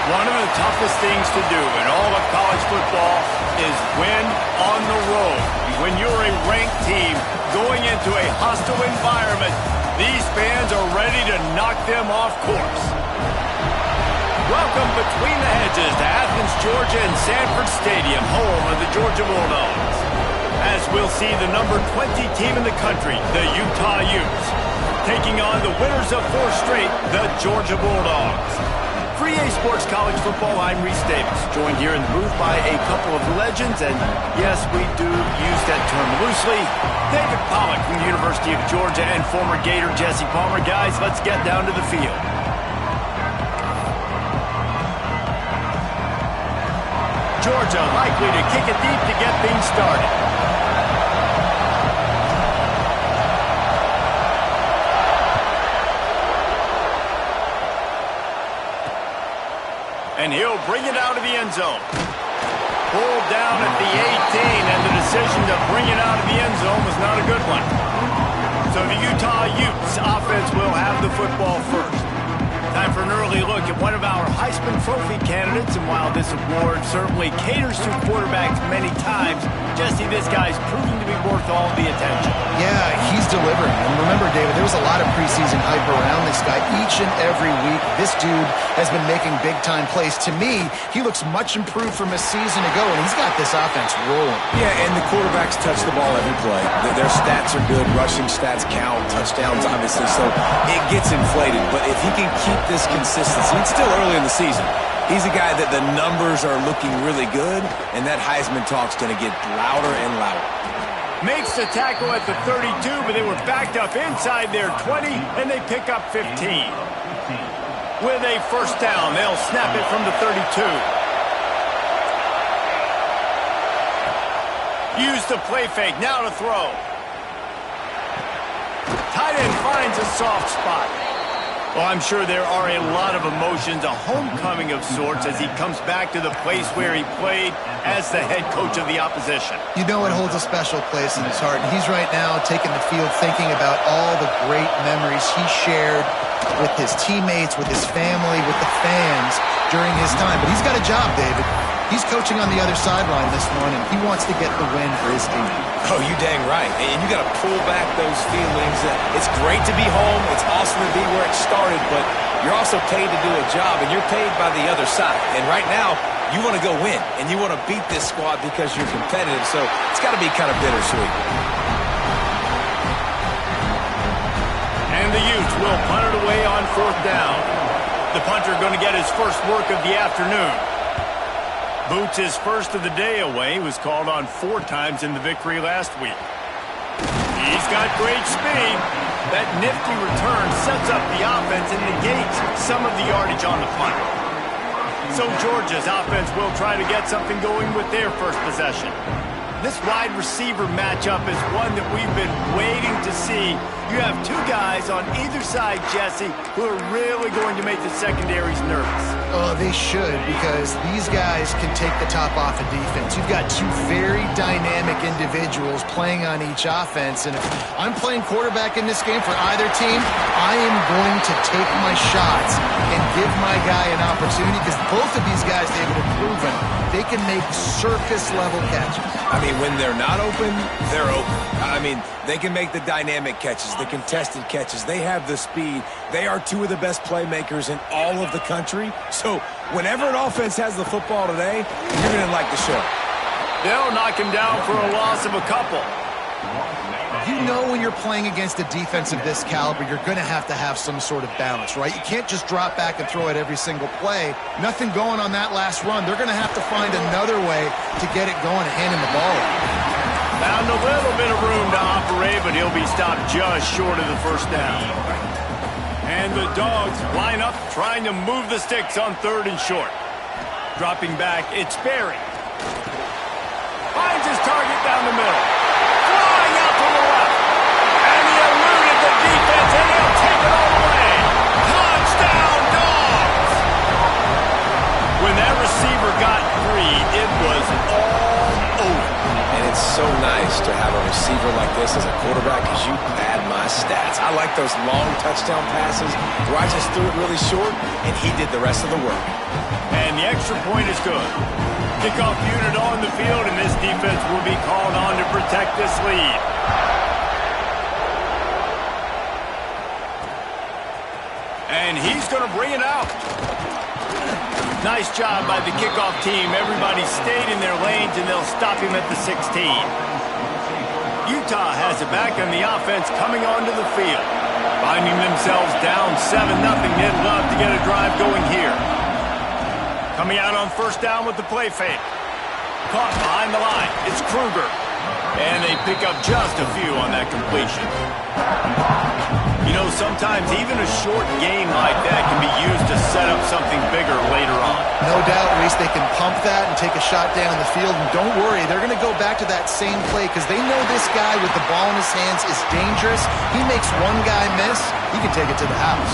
One of the toughest things to do in all of college football is win on the road. When you're a ranked team going into a hostile environment, these fans are ready to knock them off course. Welcome between the hedges to Athens, Georgia and Sanford Stadium, home of the Georgia Bulldogs. As we'll see the number 20 team in the country, the Utah Utes, taking on the winners of 4 straight, the Georgia Bulldogs. For EA Sports College Football, I'm Reese Davis, joined here in the booth by a couple of legends, and yes, we do use that term loosely. David Pollack from the University of Georgia and former Gator Jesse Palmer. Guys, let's get down to the field. Georgia likely to kick it deep to get things started. And he'll bring it out of the end zone. Pulled down at the 18, and the decision to bring it out of the end zone was not a good one. So the Utah Utes offense will have the football first. Time for an early look at one of our Heisman Trophy candidates, and while this award certainly caters to quarterbacks many times, Jesse, this guy's proving to be worth all the attention. Yeah, he's delivering. And remember, David, there was a lot of preseason hype around this guy each and every week. This dude has been making big-time plays. To me, he looks much improved from a season ago, and he's got this offense rolling. Yeah, and the quarterbacks touch the ball every play. Their stats are good. Rushing stats count. Touchdowns, obviously. So it gets inflated. But if he can keep this consistency, it's still early in the season. He's a guy that the numbers are looking really good, and that Heisman talk's going to get louder and louder. Makes the tackle at the 32, but they were backed up inside their 20, and they pick up 15. With a first down, they'll snap it from the 32. Use the play fake, now to throw. Tight end finds a soft spot. Well, I'm sure there are a lot of emotions, a homecoming of sorts, as he comes back to the place where he played as the head coach of the opposition. You know it holds a special place in his heart. And he's right now taking the field thinking about all the great memories he shared with his teammates, with his family, with the fans during his time. But he's got a job, David. He's coaching on the other sideline this one, and he wants to get the win for his team. Oh, you dang right. And you got to pull back those feelings. It's great to be home. It's awesome to be where it started, but you're also paid to do a job, and you're paid by the other side. And right now, you want to go win, and you want to beat this squad because you're competitive, so it's got to be kind of bittersweet. And the Utes will punt it away on 4th down. The punter going to get his first work of the afternoon. Boots his first of the day away. He was called on 4 times in the victory last week. He's got great speed. That nifty return sets up the offense and negates some of the yardage on the punt. So Georgia's offense will try to get something going with their first possession. This wide receiver matchup is one that we've been waiting to see. You have 2 guys on either side, Jesse, who are really going to make the secondaries nervous. Oh, they should, because these guys can take the top off of defense. You've got 2 very dynamic individuals playing on each offense, and if I'm playing quarterback in this game for either team, I am going to take my shots and give my guy an opportunity, because both of these guys, David, have proven they can make surface-level catches. I mean, when they're not open, they're open. I mean, they can make the dynamic catches, the contested catches. They have the speed. They are 2 of the best playmakers in all of the country. So whenever an offense has the football today, you're going to like the show. They'll knock him down for a loss of a couple. You know when you're playing against a defense of this caliber, you're going to have some sort of balance, right? You can't just drop back and throw it every single play. Nothing going on that last run. They're going to have to find another way to get it going and hand him the ball. Found a little bit of room to operate, but he'll be stopped just short of the first down. And the Dogs line up, trying to move the sticks on 3rd and short. Dropping back, it's Berry. Finds his target down the middle. Flying out to the left. And he eluded the defense, and he'll take it all the way. Touchdown, Dogs! When that receiver got free, it was all over. And it's so nice to have a receiver like this as a quarterback, because you admire my stats. I like those long touchdown passes where I just threw it really short, and he did the rest of the work. And the extra point is good. Kickoff unit on the field, and this defense will be called on to protect this lead. And he's going to bring it out. Nice job by the kickoff team. Everybody stayed in their lanes, and they'll stop him at the 16. Utah has it back on the offense coming onto the field. Finding themselves down 7-0. They'd love to get a drive going here. Coming out on first down with the play fake. Caught behind the line. It's Kruger. And they pick up just a few on that completion. You know, sometimes even a short game like that can be used to set up something bigger later on. No doubt, Reese, they can pump that and take a shot down the field. And don't worry, they're going to go back to that same play because they know this guy with the ball in his hands is dangerous. He makes one guy miss, he can take it to the house.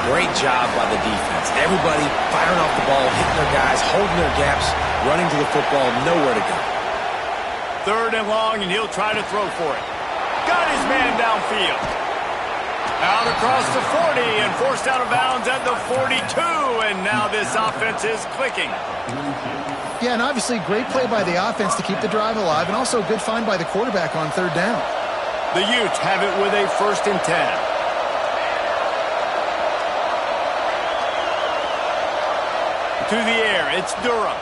Great job by the defense. Everybody firing off the ball, hitting their guys, holding their gaps, running to the football, nowhere to go. 3rd and long, and he'll try to throw for it. Got his man downfield. Out across the 40 and forced out of bounds at the 42. And now this offense is clicking. Yeah, and obviously great play by the offense to keep the drive alive, and also a good find by the quarterback on 3rd down. The Utes have it with a 1st and 10. To the air, it's Durham.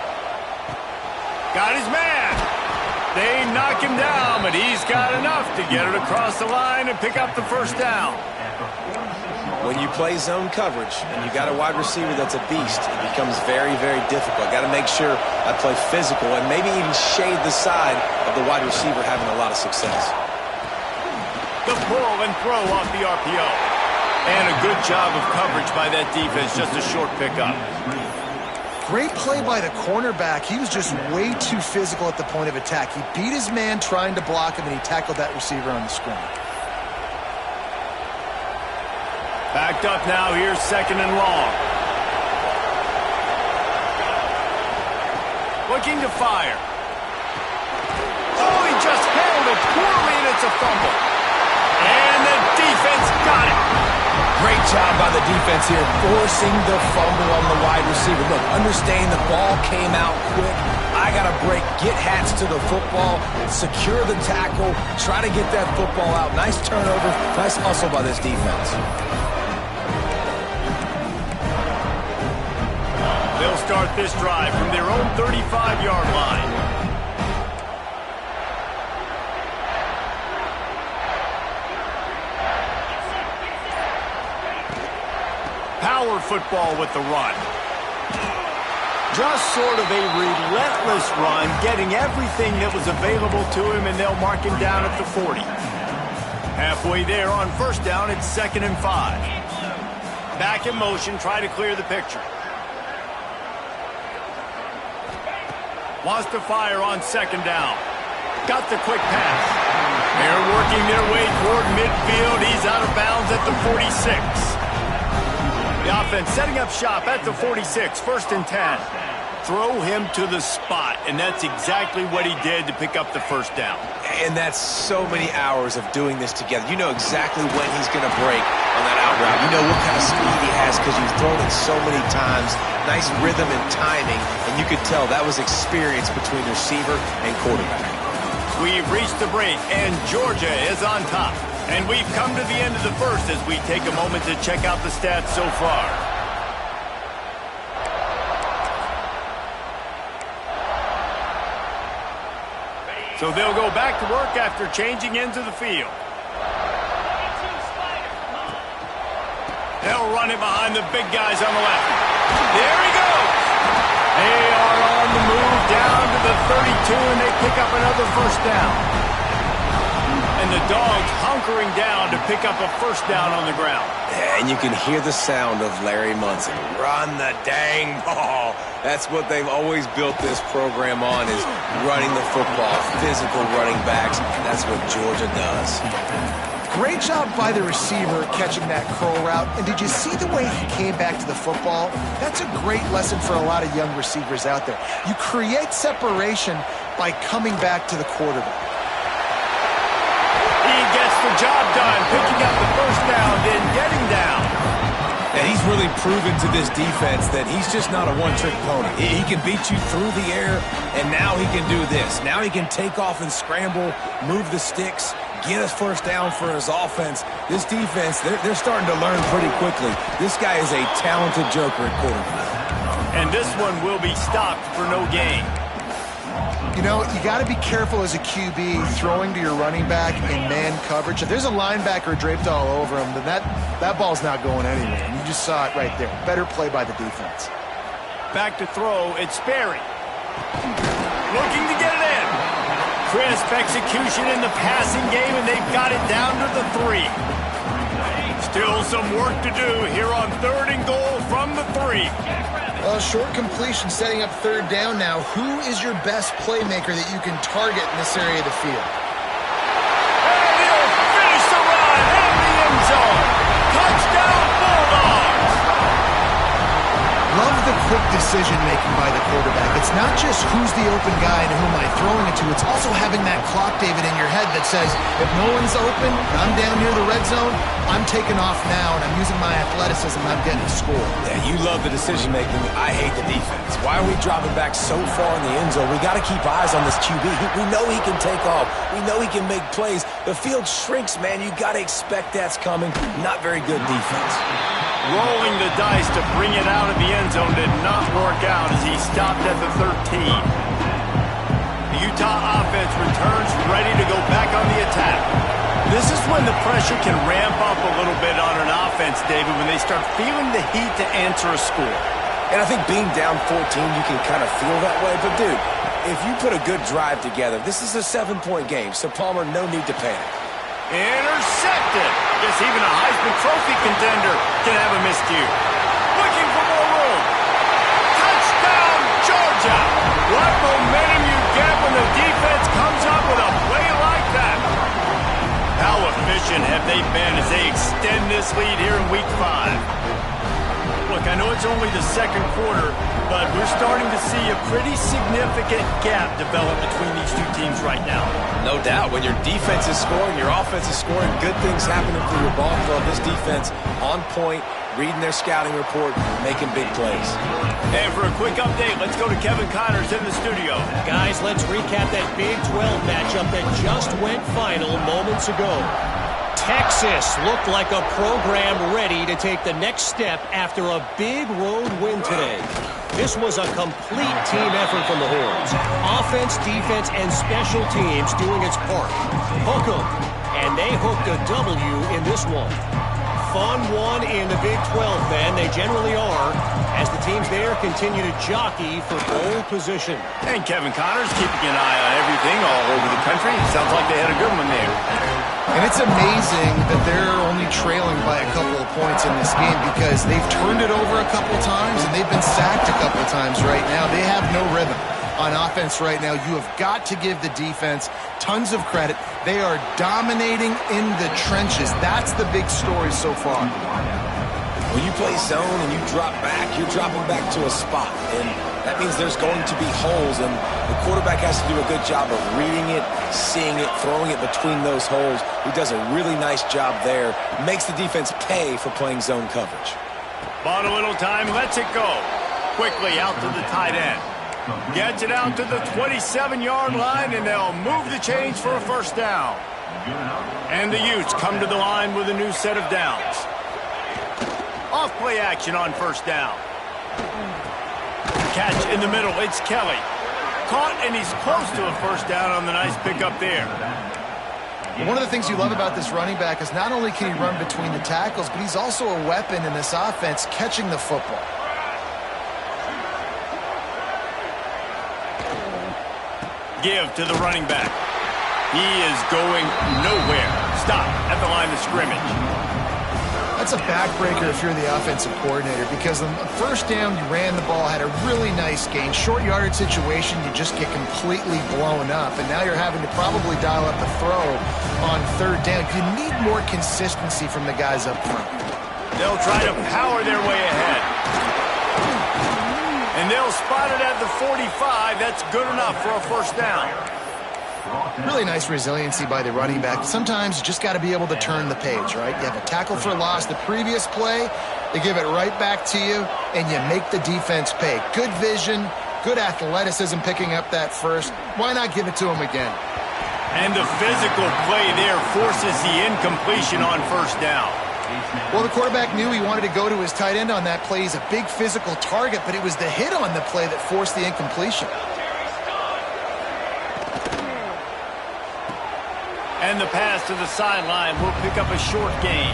Got his man. They knock him down, but he's got enough to get it across the line and pick up the 1st down. When you play zone coverage and you got a wide receiver that's a beast, it becomes very, very difficult. Got to make sure I play physical and maybe even shade the side of the wide receiver having a lot of success. The pull and throw off the RPO. And a good job of coverage by that defense, just a short pickup. Great play by the cornerback. He was just way too physical at the point of attack. He beat his man trying to block him, and he tackled that receiver on the screen. Backed up now. Here's 2nd and long. Looking to fire. Oh, he just handled it poorly, and it's a fumble. And the defense got it. Great job by the defense here, forcing the fumble on the wide receiver. Look, understand the ball came out quick. I got to break, get hats to the football, secure the tackle, try to get that football out. Nice turnover, nice hustle by this defense. They'll start this drive from their own 35-yard line. Power football with the run. Just sort of a relentless run, getting everything that was available to him, and they'll mark him down at the 40. Halfway there on 1st down, it's 2nd and 5. Back in motion, try to clear the picture. Wants to fire on 2nd down. Got the quick pass. They're working their way toward midfield. He's out of bounds at the 46. The offense setting up shop at the 46, 1st and 10. Throw him to the spot, and that's exactly what he did to pick up the 1st down. And that's so many hours of doing this together. You know exactly when he's going to break on that out route. You know what kind of speed he has because you've thrown it so many times. Nice rhythm and timing, and you could tell that was experience between receiver and quarterback. We've reached the break, and Georgia is on top. And we've come to the end of the 1st as we take a moment to check out the stats so far. So they'll go back to work after changing into the field. They'll run it behind the big guys on the left. There he goes. They are on the move down to the 32, and they pick up another 1st down. And the Dogs hunkering down to pick up a 1st down on the ground. And you can hear the sound of Larry Munson. Run the dang ball. That's what they've always built this program on, is running the football, physical running backs. That's what Georgia does. Great job by the receiver catching that curl route. And did you see the way he came back to the football? That's a great lesson for a lot of young receivers out there. You create separation by coming back to the quarterback. He gets the job done, picking up the first down, then getting down. And he's really proven to this defense that he's just not a one-trick pony. He can beat you through the air, and now he can do this. Now he can take off and scramble, move the sticks, get us first down for his offense. This defense, they're starting to learn pretty quickly. This guy is a talented joker at quarterback. And this one will be stopped for no gain. You know, you got to be careful as a QB throwing to your running back in man coverage. If there's a linebacker draped all over him, then that ball's not going anywhere. And you just saw it right there. Better play by the defense. Back to throw, it's Sperry. Looking to get it in. Crisp execution in the passing game, and they've got it down to the 3. Still some work to do here on 3rd and goal from the 3. Well, short completion setting up 3rd down now. Who is your best playmaker that you can target in this area of the field? And he'll finish the run in the end zone. Touchdown, Bulldogs! Love the quick decision-making by the quarterback. It's not just who's the open guy and who am I throwing it to. It's also having that clock, David, in your head that says, if no one's open and I'm down near the red zone, I'm taking off now, and I'm using my athleticism, and I'm getting a score. Yeah, you love the decision-making. I hate the defense. Why are we dropping back so far in the end zone? We got to keep eyes on this QB. We know he can take off. We know he can make plays. The field shrinks, man. You got to expect that's coming. Not very good defense. Rolling the dice to bring it out of the end zone did not work out as he stopped at the 13. The Utah offense returns ready to go back on the attack. This is when the pressure can ramp up a little bit on an offense, David, when they start feeling the heat to answer a score. And I think being down 14, you can kind of feel that way. But, dude, if you put a good drive together, this is a 7-point game, so Palmer, no need to panic. Intercepted. Guess even a Heisman Trophy contender can have a miscue. Looking for more room. Touchdown, Georgia. What momentum you get when the defense comes up with a play like that. How efficient have they been as they extend this lead here in Week 5? Look, I know it's only the 2nd quarter, but we're starting to see a pretty significant gap develop between these two teams right now. No doubt. When your defense is scoring, your offense is scoring, good things happening for your ball club. This defense on point, reading their scouting report, making big plays. And for a quick update, let's go to Kevin Connors in the studio. Guys, let's recap that Big 12 matchup that just went final moments ago. Texas looked like a program ready to take the next step after a big road win today. This was a complete team effort from the Horns. Offense, defense, and special teams doing its part. Hook 'em, and they hooked a W in this one. Fun one in the Big 12, man. They generally are, as the teams there continue to jockey for pole position. And Kevin Connors keeping an eye on everything all over the country. Sounds like they had a good one there. And it's amazing that they're only trailing by a couple of points in this game because they've turned it over a couple times and they've been sacked a couple times right now. They have no rhythm on offense right now. You have got to give the defense tons of credit. They are dominating in the trenches. That's the big story so far. When you play zone and you drop back, you're dropping back to a spot. And that means there's going to be holes, and the quarterback has to do a good job of reading it, seeing it, throwing it between those holes. He does a really nice job there. Makes the defense pay for playing zone coverage. Bought a little time, lets it go. Quickly out to the tight end. Gets it out to the 27-yard line, and they'll move the chains for a first down. And the Utes come to the line with a new set of downs. Off play action on first down. Catch in the middle, it's Kelly. Caught, and he's close to a first down on the nice pickup there. One of the things you love about this running back is not only can he run between the tackles, but he's also a weapon in this offense catching the football. Give to the running back. He is going nowhere. Stop at the line of scrimmage. That's a backbreaker if you're the offensive coordinator because on the first down you ran the ball, had a really nice gain. Short yardage situation, you just get completely blown up. And now you're having to probably dial up the throw on third down. You need more consistency from the guys up front. They'll try to power their way ahead. And they'll spot it at the 45. That's good enough for a first down. Really nice resiliency by the running back. Sometimes you just got to be able to turn the page, right? You have a tackle for loss the previous play, they give it right back to you, and you make the defense pay. Good vision, good athleticism picking up that first. Why not give it to him again? And the physical play there forces the incompletion on first down. Well, the quarterback knew he wanted to go to his tight end on that play. He's a big physical target, but it was the hit on the play that forced the incompletion. And the pass to the sideline will pick up a short gain.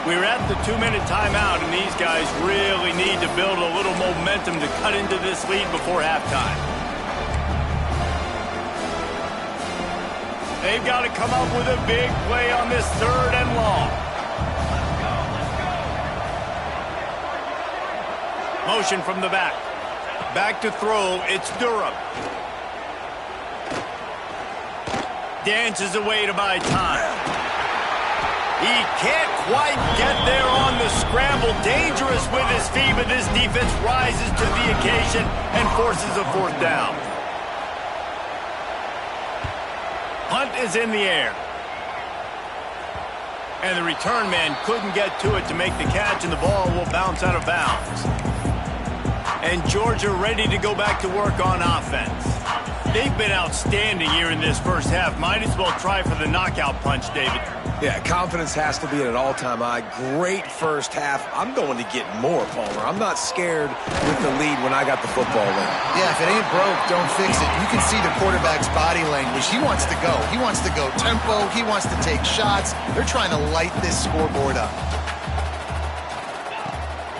We're at the 2-minute timeout, and these guys really need to build a little momentum to cut into this lead before halftime. They've got to come up with a big play on this 3rd and long. Motion from the back. Back to throw, it's Durham. Dances away to buy time. He can't quite get there on the scramble. Dangerous with his feet, but this defense rises to the occasion and forces a 4th down. Punt is in the air. And the return man couldn't get to it to make the catch, and the ball will bounce out of bounds. And Georgia ready to go back to work on offense. They've been outstanding here in this first half. Might as well try for the knockout punch, David. Yeah, confidence has to be at an all-time high. Great first half. I'm going to get more, Palmer. I'm not scared with the lead when I got the football in. Yeah, if it ain't broke, don't fix it. You can see the quarterback's body language. He wants to go. He wants to go tempo. He wants to take shots. They're trying to light this scoreboard up.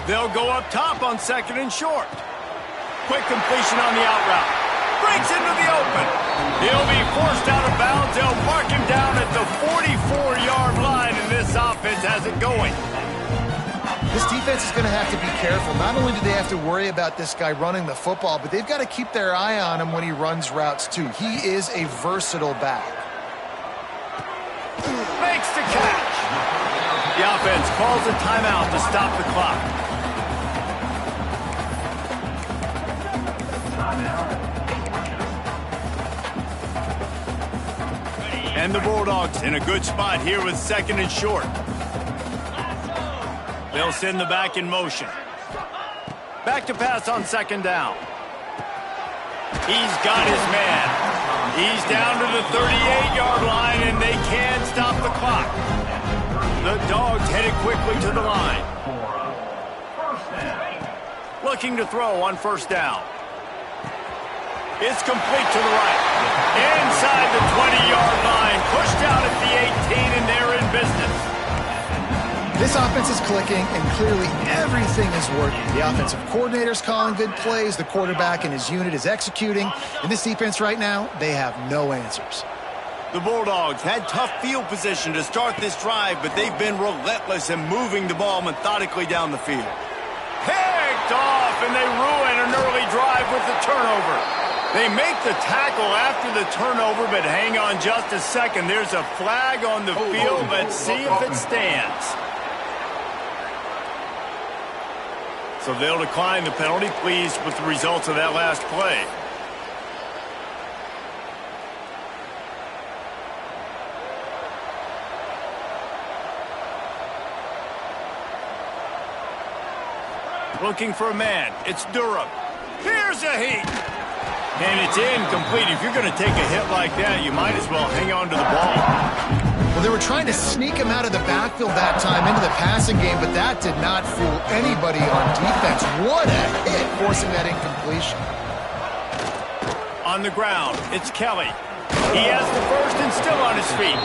They'll go up top on 2nd and short. Quick completion on the out route. Breaks into the open. He'll be forced out of bounds. They'll mark him down at the 44-yard line, and this offense has it going. This defense is going to have to be careful. Not only do they have to worry about this guy running the football, but they've got to keep their eye on him when he runs routes, too. He is a versatile back. Makes the catch. The offense calls a timeout to stop the clock. And the Bulldogs in a good spot here with 2nd and short. They'll send the back in motion. Back to pass on 2nd down. He's got his man. He's down to the 38-yard line, and they can't stop the clock. The Dogs headed quickly to the line. Looking to throw on 1st down. It's complete to the right. Inside the 20-yard line. Pushed out at the 18, and they're in business. This offense is clicking, and clearly everything is working. The offensive coordinator's calling good plays. The quarterback and his unit is executing. In this defense right now, they have no answers. The Bulldogs had tough field position to start this drive, but they've been relentless in moving the ball methodically down the field. Picked off, and they ruin an early drive with the turnover. They make the tackle after the turnover, but hang on just a second. There's a flag on the field. Let's see if it stands. So they'll decline the penalty, pleased with the results of that last play. Looking for a man. It's Durham. Here's a heat. And it's incomplete. If you're going to take a hit like that, you might as well hang on to the ball. Well, they were trying to sneak him out of the backfield that time into the passing game, but that did not fool anybody on defense. What a hit, forcing that incompletion. On the ground, it's Kelly. He has the first and still on his feet.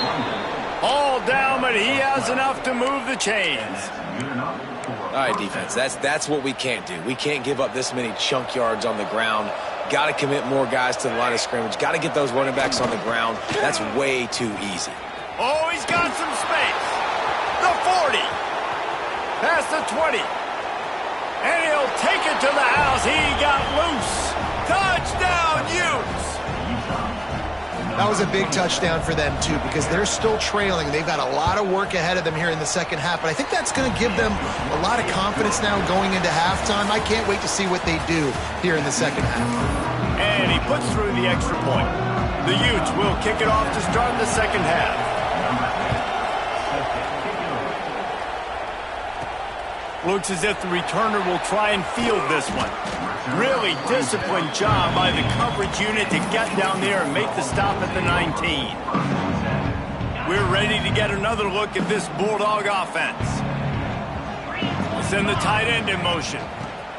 All down, but he has enough to move the chains. All right, defense, that's what we can't do. We can't give up this many chunk yards on the ground. Got to commit more guys to the line of scrimmage. Got to get those running backs on the ground. That's way too easy. Oh, he's got some space. The 40. Past the 20. And he'll take it to the house. He got loose. Touchdown, Utes. That was a big touchdown for them, too, because they're still trailing. They've got a lot of work ahead of them here in the second half, but I think that's going to give them a lot of confidence now going into halftime. I can't wait to see what they do here in the second half. And he puts through the extra point. The Utes will kick it off to start the second half. Looks as if the returner will try and field this one. Really disciplined job by the coverage unit to get down there and make the stop at the 19. We're ready to get another look at this Bulldog offense. We'll send the tight end in motion.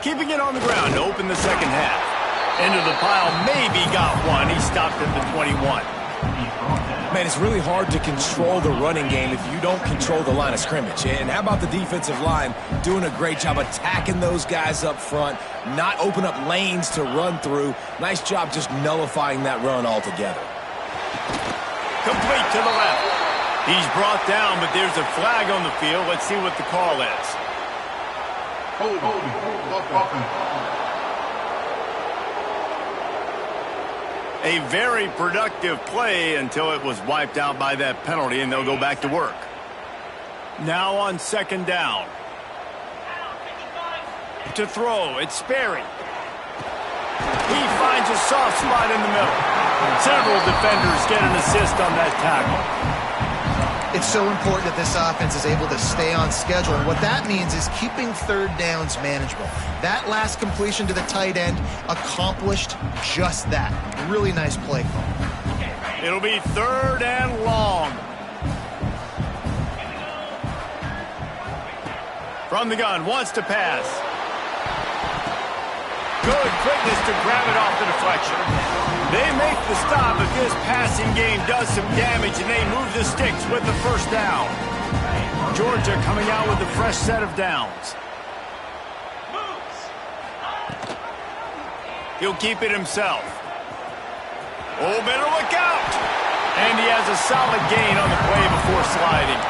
Keeping it on the ground to open the second half. Into the pile, maybe got one. He stopped at the 21. Man, it's really hard to control the running game if you don't control the line of scrimmage. And how about the defensive line doing a great job attacking those guys up front, not open up lanes to run through. Nice job just nullifying that run altogether. Complete to the left. He's brought down, but there's a flag on the field. Let's see what the call is. A very productive play until it was wiped out by that penalty, and they'll go back to work. Now on second down. To throw, it's Sperry. He finds a soft spot in the middle. Several defenders get an assist on that tackle. It's so important that this offense is able to stay on schedule. And what that means is keeping third downs manageable. That last completion to the tight end accomplished just that. Really nice play call. It'll be third and long. From the gun, wants to pass. Good quickness to grab it off the deflection. They make the stop, but this passing game does some damage, and they move the sticks with the first down. Georgia coming out with a fresh set of downs. He'll keep it himself. Oh, better look out! And he has a solid gain on the play before sliding.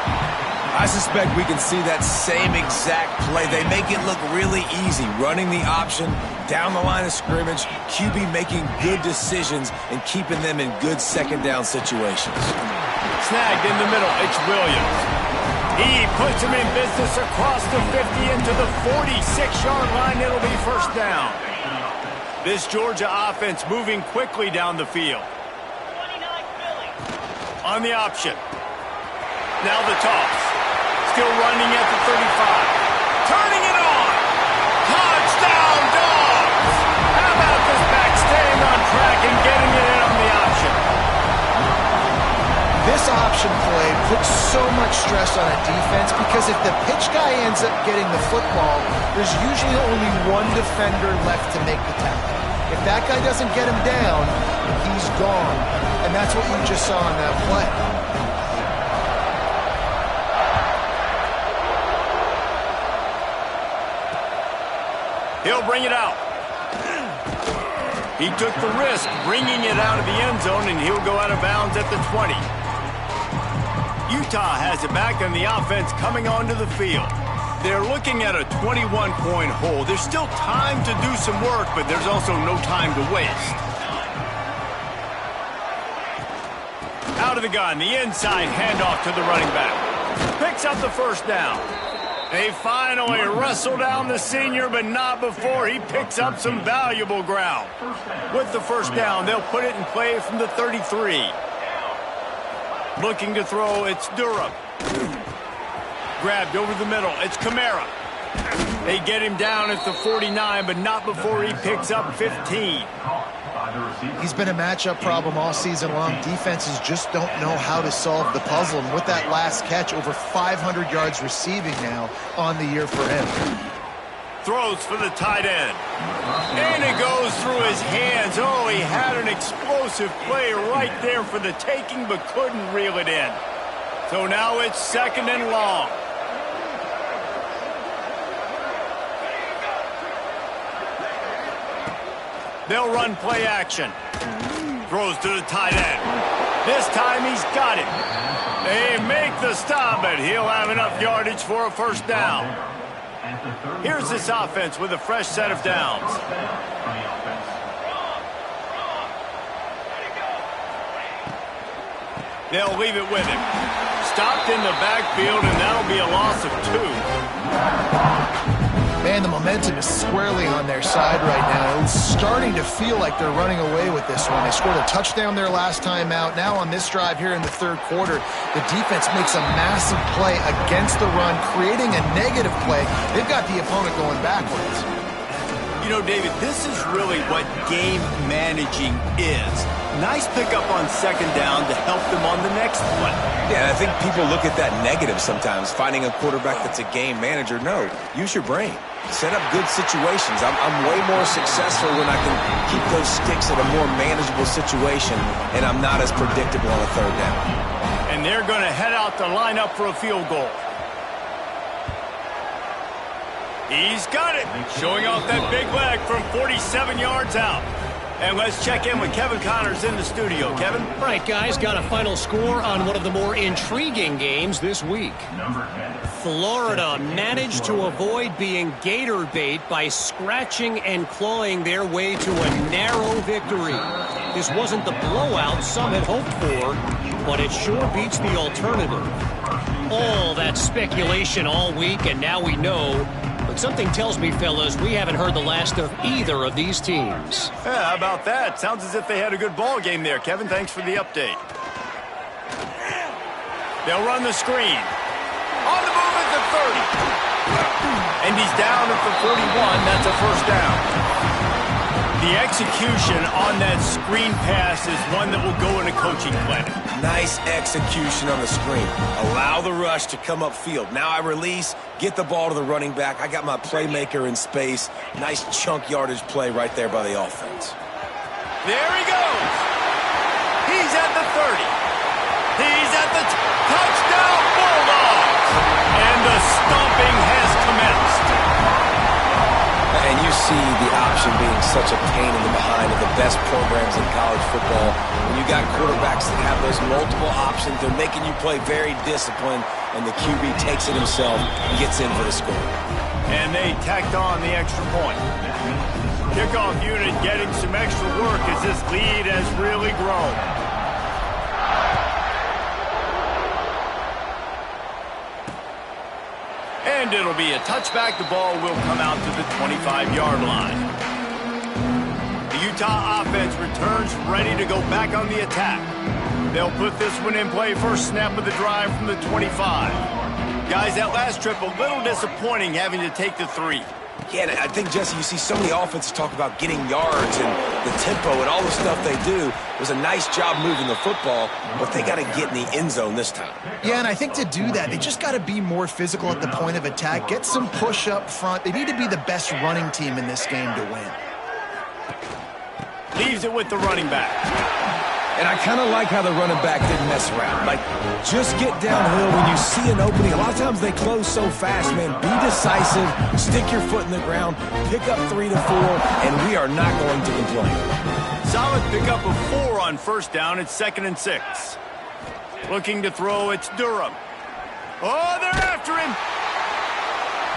I suspect we can see that same exact play. They make it look really easy, running the option down the line of scrimmage, QB making good decisions and keeping them in good second down situations. Snagged in the middle, it's Williams. He puts him in business across the 50 into the 46-yard line. It'll be first down. This Georgia offense moving quickly down the field. On the option. Now the toss. Still running at the 35. Turning it on. Touchdown, Dogs! How about this back staying on track and getting it in on the option? This option play puts so much stress on a defense because if the pitch guy ends up getting the football, there's usually only one defender left to make the tackle. If that guy doesn't get him down, he's gone. And that's what you just saw in that play. He'll bring it out. He took the risk bringing it out of the end zone, and he'll go out of bounds at the 20. Utah has it back, and the offense coming onto the field. They're looking at a 21-point hole. There's still time to do some work, but there's also no time to waste. Out of the gun, the inside handoff to the running back. Picks up the first down. They finally wrestle down the senior, but not before he picks up some valuable ground. With the first down, they'll put it in play from the 33. Looking to throw, it's Durham. Grabbed over the middle, it's Kamara. They get him down at the 49, but not before he picks up 15. He's been a matchup problem all season long. Defenses just don't know how to solve the puzzle. And with that last catch, over 500 yards receiving now on the year for him. Throws for the tight end. And it goes through his hands. Oh, he had an explosive play right there for the taking, but couldn't reel it in. So now it's second and long. They'll run play action. Throws to the tight end. This time he's got it. They make the stop, but he'll have enough yardage for a first down. Here's this offense with a fresh set of downs. They'll leave it with him. Stopped in the backfield, and that'll be a loss of 2. Man, the momentum is squarely on their side right now. It's starting to feel like they're running away with this one. They scored a touchdown their last time out. Now on this drive here in the third quarter, the defense makes a massive play against the run, creating a negative play. They've got the opponent going backwards. You know, David, this is really what game managing is. Nice pickup on second down to help them on the next one. Yeah, and I think people look at that negative sometimes, finding a quarterback that's a game manager. No, use your brain. Set up good situations. I'm way more successful when I can keep those sticks at a more manageable situation, and I'm not as predictable on a third down. And they're going to head out to line up for a field goal. He's got it, showing off that big leg from 47 yards out. And let's check in with Kevin Connors in the studio. Kevin? Right, guys, got a final score on one of the more intriguing games this week. Florida managed to avoid being gator bait by scratching and clawing their way to a narrow victory. This wasn't the blowout some had hoped for, but it sure beats the alternative. All that speculation all week, and now we know. But something tells me, fellas, we haven't heard the last of either of these teams. Yeah, how about that? Sounds as if they had a good ball game there, Kevin. Thanks for the update. They'll run the screen. On the move at the 30. And he's down at the 41. That's a first down. The execution on that screen pass is one that will go in a coaching clinic. Nice execution on the screen. Allow the rush to come upfield. Now I release, get the ball to the running back. I got my playmaker in space. Nice chunk yardage play right there by the offense. There he goes. He's at the 30. He's at the touchdown Bulldogs. And the stomping has commenced. And you see the option being such a pain in the behind of the best programs in college football. When you got quarterbacks that have those multiple options, they're making you play very disciplined, and the QB takes it himself and gets in for the score. And they tacked on the extra point. Kickoff unit getting some extra work as this lead has really grown. And it'll be a touchback. The ball will come out to the 25-yard line. The Utah offense returns ready to go back on the attack. They'll put this one in play first snap of the drive from the 25. Guys, that last trip a little disappointing having to take the 3. Yeah, and I think, Jesse, you see so many offenses talk about getting yards and the tempo and all the stuff they do. It was a nice job moving the football, but they got to get in the end zone this time. Yeah, and I think to do that, they just got to be more physical at the point of attack, get some push up front. They need to be the best running team in this game to win. Leaves it with the running back. And I kind of like how the running back didn't mess around. Like, just get downhill when you see an opening. A lot of times they close so fast, man. Be decisive, stick your foot in the ground, pick up 3 to 4, and we are not going to complain. Solid pickup of 4 on first down. It's 2nd and 6. Looking to throw, it's Durham. Oh, they're after him.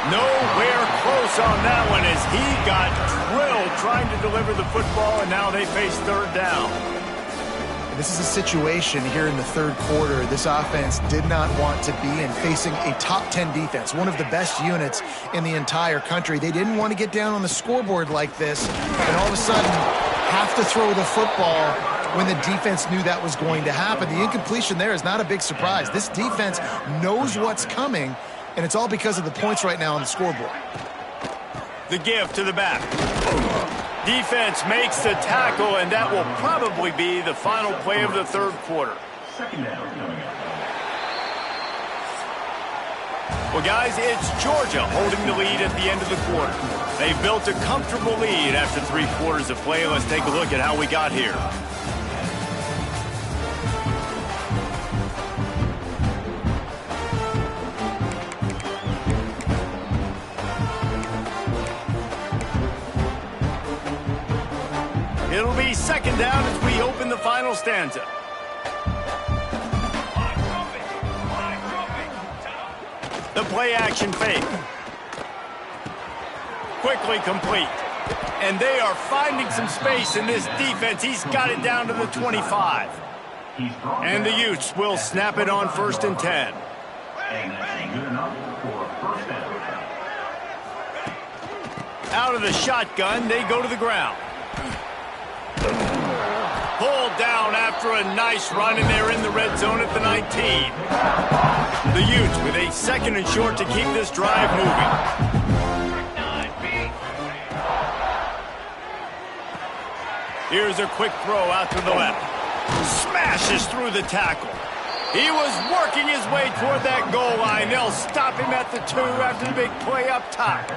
Nowhere close on that one as he got drilled trying to deliver the football, and now they face third down. This is a situation here in the third quarter this offense did not want to be in, facing a top 10 defense, one of the best units in the entire country. They didn't want to get down on the scoreboard like this and all of a sudden have to throw the football when the defense knew that was going to happen. The incompletion there is not a big surprise. This defense knows what's coming, and it's all because of the points right now on the scoreboard. The give to the back. Defense makes the tackle, and that will probably be the final play of the third quarter. Well, guys, it's Georgia holding the lead at the end of the quarter. They've built a comfortable lead after 3 quarters of play. Let's take a look at how we got here. It'll be second down as we open the final stanza. The play action fake. Quickly complete. And they are finding some space in this defense. He's got it down to the 25. And the Utes will snap it on 1st and 10. Out of the shotgun, they go to the ground. Pulled down after a nice run, and they're in the red zone at the 19. The Utes with a 2nd and short to keep this drive moving. Here's a quick throw out to the left. Smashes through the tackle. He was working his way toward that goal line. They'll stop him at the 2 after the big play up top.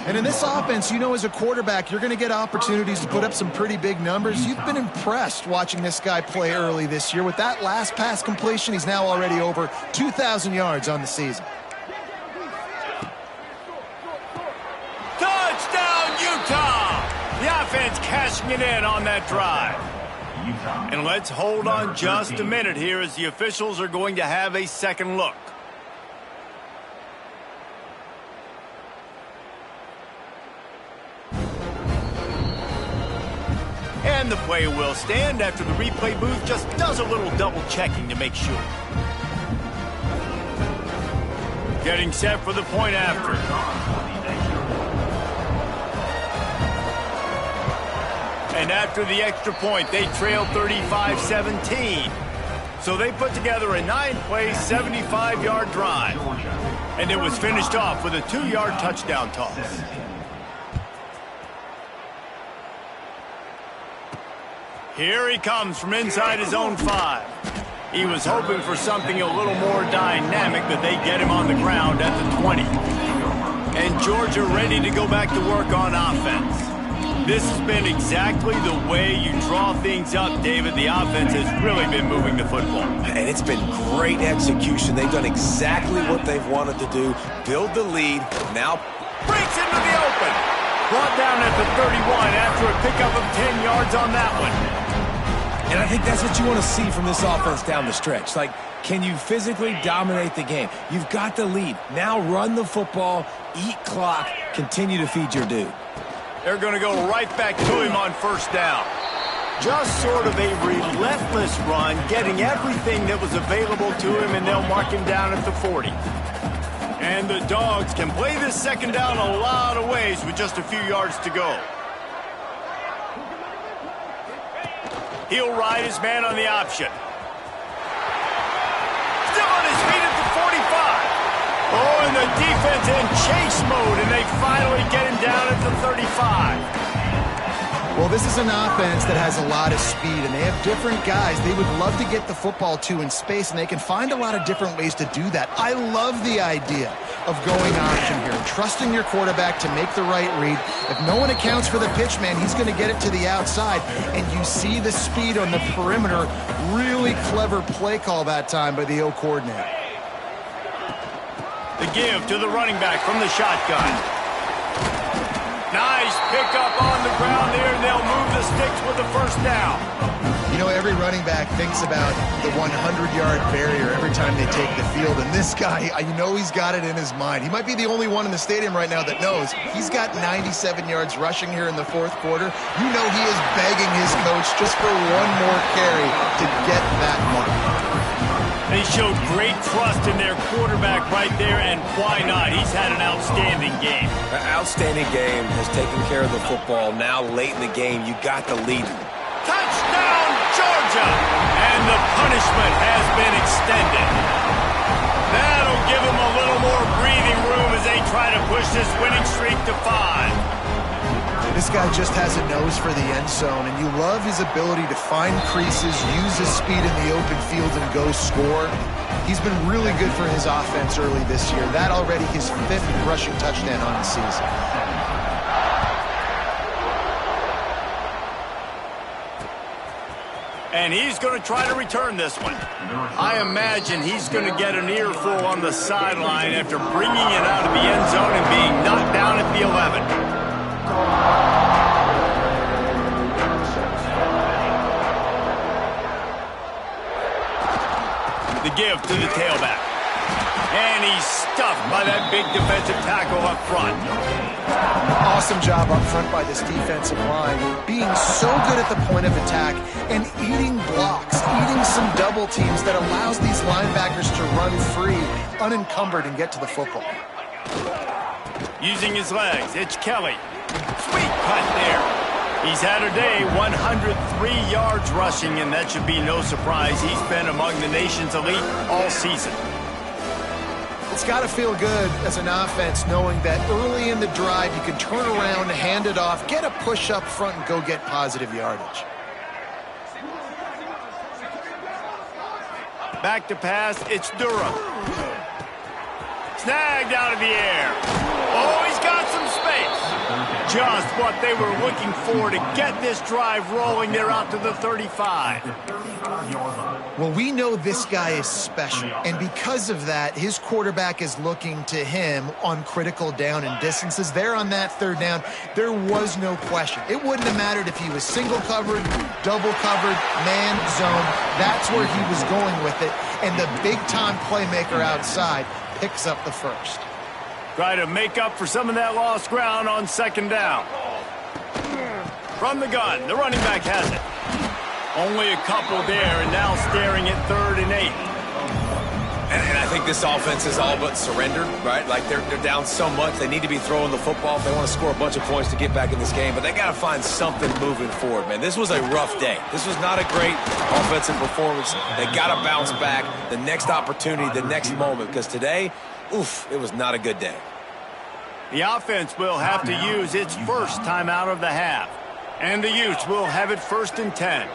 And in this offense, you know, as a quarterback, you're going to get opportunities to put up some pretty big numbers. You've been impressed watching this guy play early this year. With that last pass completion, he's now already over 2,000 yards on the season. Touchdown, Utah! The offense cashing it in on that drive. And let's hold on just a minute here as the officials are going to have a second look. And the play will stand after the replay booth just does a little double checking to make sure. Getting set for the point after. And after the extra point, they trail 35-17. So they put together a 9-play, 75-yard drive. And it was finished off with a 2-yard touchdown toss. Here he comes from inside his own 5. He was hoping for something a little more dynamic, but they get him on the ground at the 20. And Georgia ready to go back to work on offense. This has been exactly the way you draw things up, David. The offense has really been moving the football. And it's been great execution. They've done exactly what they've wanted to do. Build the lead. Now breaks into the open. Brought down at the 31 after a pickup of 10 yards on that one. And I think that's what you want to see from this offense down the stretch. Like, can you physically dominate the game? You've got the lead. Now run the football, eat clock, continue to feed your dude. They're going to go right back to him on first down. Just sort of a relentless run, getting everything that was available to him, and they'll mark him down at the 40. And the Dogs can play this second down a lot of ways with just a few yards to go. He'll ride his man on the option. Still on his feet at the 45. Oh, and the defense in chase mode, and they finally get him down at the 35. Well, this is an offense that has a lot of speed, and they have different guys they would love to get the football to in space, and they can find a lot of different ways to do that. I love the idea of going option here, trusting your quarterback to make the right read. If no one accounts for the pitch man, he's going to get it to the outside, and you see the speed on the perimeter. Really clever play call that time by the O coordinator. The give to the running back from the shotgun. Nice pickup on the ground there, and they'll move the sticks with the first down. You know, every running back thinks about the 100-yard barrier every time they take the field, and this guy, you know he's got it in his mind. He might be the only one in the stadium right now that knows he's got 97 yards rushing here in the fourth quarter. You know he is begging his coach just for one more carry to get that mark. They showed great trust in their quarterback right there, and why not? He's had an outstanding game. An outstanding game, has taken care of the football. Now, late in the game, you got the lead. Touchdown, Georgia! And the punishment has been extended. That'll give them a little more breathing room as they try to push this winning streak to 5. This guy just has a nose for the end zone, and you love his ability to find creases, use his speed in the open field, and go score. He's been really good for his offense early this year. That already his 5th rushing touchdown on the season. And he's going to try to return this one. I imagine he's going to get an earful on the sideline after bringing it out of the end zone and being knocked down at the 11. The give to the tailback. And he's stuffed by that big defensive tackle up front. Awesome job up front by this defensive line, being so good at the point of attack and eating blocks, eating some double teams that allows these linebackers to run free, unencumbered, and get to the football. Using his legs, it's Kelly. Sweet cut there. He's had a day, 103 yards rushing, and that should be no surprise. He's been among the nation's elite all season. It's got to feel good as an offense knowing that early in the drive you can turn around, hand it off, get a push up front, and go get positive yardage. Back to pass, it's Durham. Snagged out of the air. Oh, he's got some space. Just what they were looking for to get this drive rolling. They're out to the 35. Well, we know this guy is special, and because of that, his quarterback is looking to him on critical down and distances. There on that third down, there was no question. It wouldn't have mattered if he was single covered, double covered, man, zone. That's where he was going with it, and the big-time playmaker outside picks up the first. Try to make up for some of that lost ground on second down. From the gun, the running back has it. Only a couple there, and now staring at 3rd and 8. And I think this offense is all but surrendered, right? Like they're down so much. They need to be throwing the football if they want to score a bunch of points to get back in this game. But they got to find something moving forward, man. This was a rough day. This was not a great offensive performance. They got to bounce back. The next opportunity, the next moment. Because today, oof, it was not a good day. The offense will have to use its first timeout of the half. And the Utes will have it 1st and 10.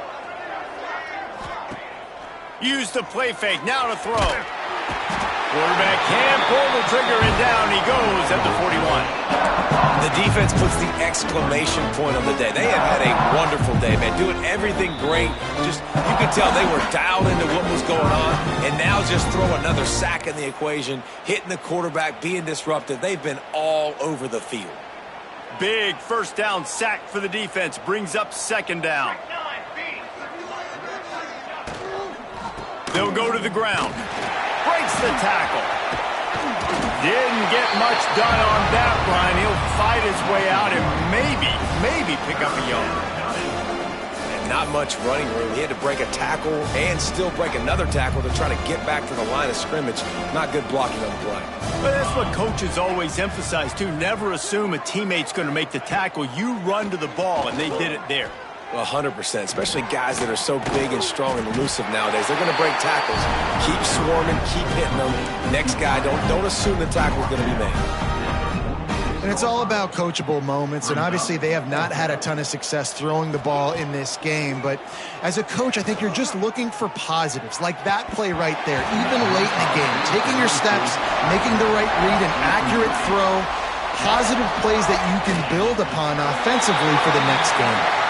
Use the play fake, now to throw. Quarterback can pull the trigger, and down he goes at the 41. The defense puts the exclamation point on the day. They have had a wonderful day, man. Doing everything great. Just, you could tell they were dialed into what was going on, and now just throw another sack in the equation, hitting the quarterback, being disruptive. They've been all over the field. Big first down sack for the defense, brings up 2nd down. They'll go to the ground. Breaks the tackle. Didn't get much done on that run. He'll fight his way out and maybe pick up a yard. And not much running room. He had to break a tackle and still break another tackle to try to get back to the line of scrimmage. Not good blocking on the play. But that's what coaches always emphasize, too. Never assume a teammate's going to make the tackle. You run to the ball, and they did it there. Well, 100%, especially guys that are so big and strong and elusive nowadays. They're going to break tackles. Keep swarming, keep hitting them. Next guy, don't assume the tackle is going to be made. And it's all about coachable moments, and obviously they have not had a ton of success throwing the ball in this game. But as a coach, I think you're just looking for positives, like that play right there, even late in the game. Taking your steps, making the right read, an accurate throw, positive plays that you can build upon offensively for the next game.